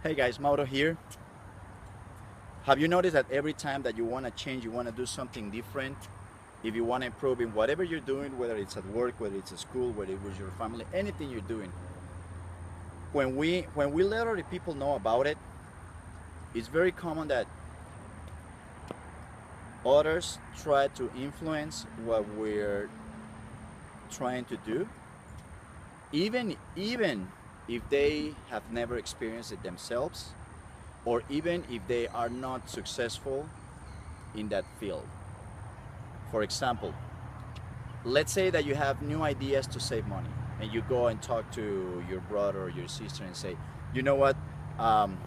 Hey guys, Mauro here. Have you noticed that every time that you want to change, you want to do something different, if you want to improve in whatever you're doing, whether it's at work, whether it's at school, whether it was your family, anything you're doing, when we let other people know about it, it's very common that others try to influence what we're trying to do, even if they have never experienced it themselves, or even if they are not successful in that field. For example, let's say that you have new ideas to save money and you go and talk to your brother or your sister and say, you know what, um,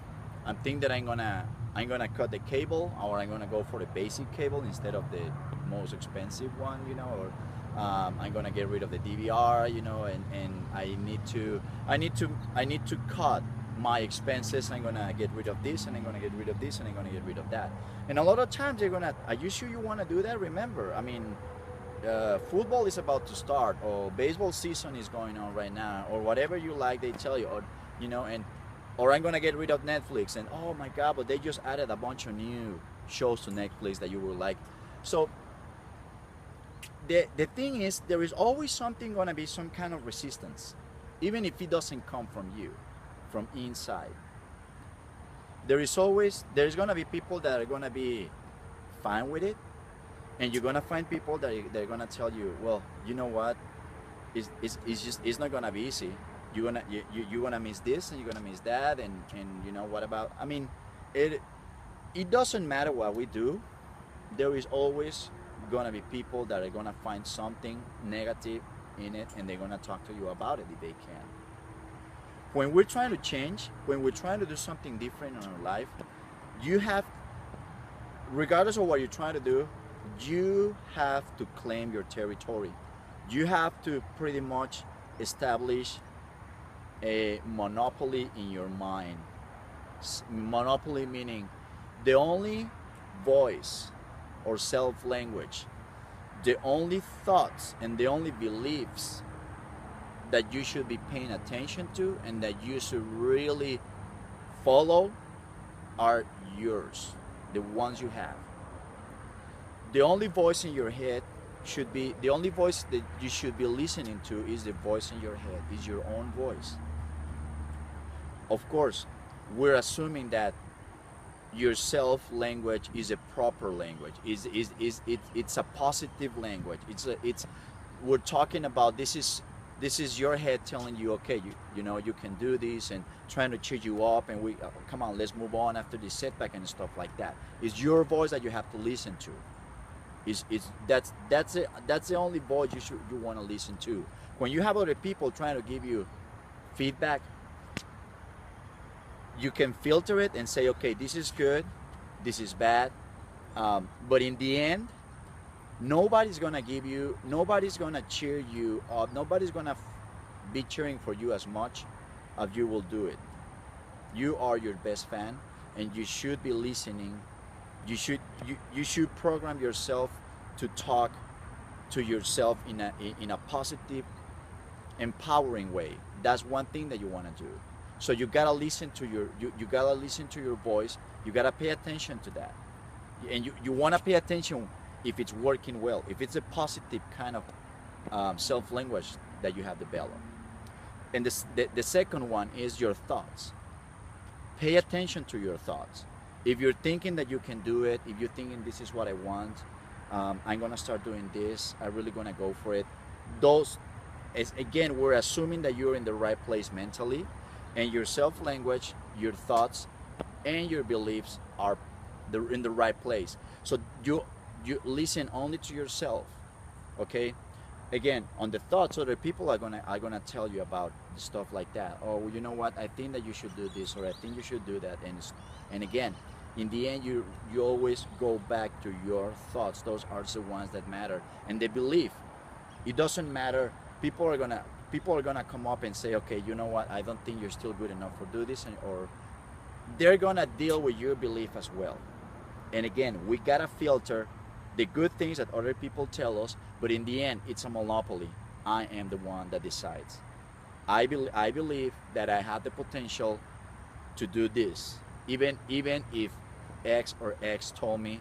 I'm thinking that I'm gonna cut the cable, or I'm gonna go for the basic cable instead of the most expensive one, or I'm gonna get rid of the DVR, and I need to cut my expenses. I'm gonna get rid of this, and I'm gonna get rid of this, and I'm gonna get rid of that. And a lot of times you're gonna, are you sure you want to do that? Remember, I mean, football is about to start, or baseball season is going on right now, or whatever you like, they tell you, and or I'm gonna get rid of Netflix, and oh my god, but they just added a bunch of new shows to Netflix that you will like. So the thing is, there is always something gonna be some kind of resistance, even if it doesn't come from you, from inside. There's gonna be people that are gonna be fine with it, and you're gonna find people that they're gonna tell you, well, you know what, it's just it's not gonna be easy. You're gonna miss this, and you're gonna miss that, and what about, I mean, it it doesn't matter what we do, there is always gonna be people that are gonna find something negative in it, and they're gonna talk to you about it if they can. When we're trying to change, when we're trying to do something different in our life, you have, regardless of what you're trying to do, you have to claim your territory. You have to pretty much establish a monopoly in your mind. Monopoly meaning the only voice or self language, the only thoughts and the only beliefs that you should be paying attention to and that you should really follow are yours, the ones you have. The only voice in your head should be, the only voice that you should be listening to is the voice in your head, is your own voice. Of course, we're assuming that your self language is a proper language, it's a positive language. It's we're talking about, this is your head telling you, okay, you can do this, and trying to cheer you up, and we come on, let's move on after this setback and stuff like that. It's your voice that you have to listen to. Is that's the only voice you want to listen to. When you have other people trying to give you feedback, you can filter it and say, okay, this is good, this is bad, but in the end, nobody's gonna cheer you up, nobody's gonna be cheering for you as much as you will do it. You are your best fan, and you should be listening. You should program yourself to talk to yourself in a positive, empowering way. That's one thing that you want to do. So you gotta listen to your voice. You gotta pay attention to that, and you want to pay attention if it's working well, if it's a positive kind of self language that you have developed. And the second one is your thoughts. Pay attention to your thoughts. If you're thinking that you can do it, if you're thinking this is what I want, I'm gonna start doing this, I'm really gonna go for it. Those, is again, we're assuming that you're in the right place mentally, and your self language, your thoughts, and your beliefs are in the right place. So you listen only to yourself, okay? Again, on the thoughts, other people are gonna tell you about stuff like that. Oh, well, you know what? I think that you should do this, or I think you should do that, and again, in the end, you always go back to your thoughts. Those are the ones that matter, and the belief. It doesn't matter. People are gonna come up and say, okay, you know what? I don't think you're still good enough for do this, or they're gonna deal with your belief as well. And again, we gotta filter the good things that other people tell us, but in the end, it's a monopoly. I am the one that decides. I believe that I have the potential to do this, even if X or X told me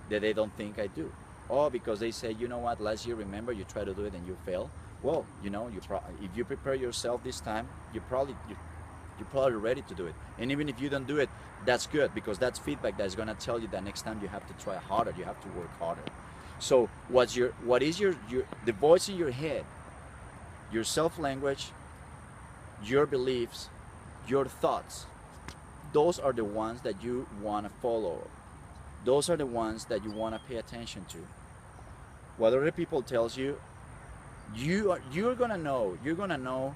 that they don't think I do. Oh, because they say, you know what, last year, remember, you try to do it and you fail. Well, you know, if you prepare yourself this time, you're probably ready to do it. And even if you don't do it, that's good, because that's feedback that's gonna tell you that next time you have to try harder, you have to work harder. So what is your the voice in your head, your self language, your beliefs, your thoughts? Those are the ones that you want to follow. Those are the ones that you want to pay attention to. What other people tells you, you're gonna know. You're gonna know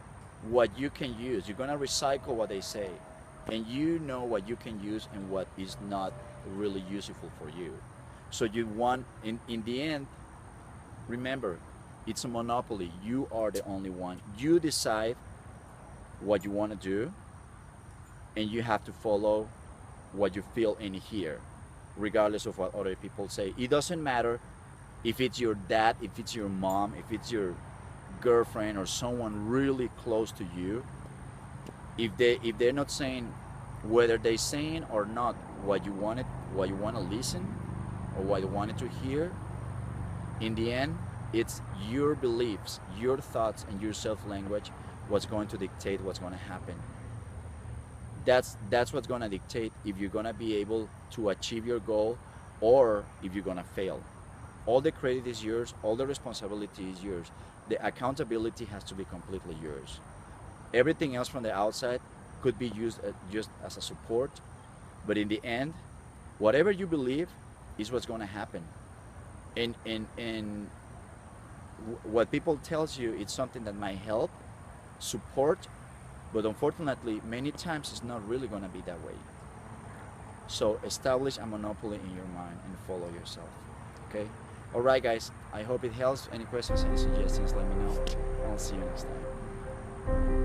what you can use. You're gonna recycle what they say, and you know what you can use and what is not really useful for you. So you want, in the end, remember, it's a monopoly. You are the only one. You decide what you want to do, and you have to follow what you feel in here, regardless of what other people say. It doesn't matter if it's your dad, if it's your mom, if it's your girlfriend or someone really close to you. If they're not saying, whether they're saying or not what you wanted, what you want to listen, or what you wanted to hear, in the end, it's your beliefs, your thoughts, and your self-language what's going to dictate what's going to happen. That's what's going to dictate if you're going to be able to achieve your goal, or if you're going to fail. All the credit is yours, all the responsibility is yours. The accountability has to be completely yours. Everything else from the outside could be used just as a support, but in the end, whatever you believe is what's going to happen. And what people tells you, it's something that might help, support, but unfortunately, many times it's not really going to be that way. So establish a monopoly in your mind and follow yourself. Okay? All right, guys. I hope it helps. Any questions, any suggestions, let me know. I'll see you next time.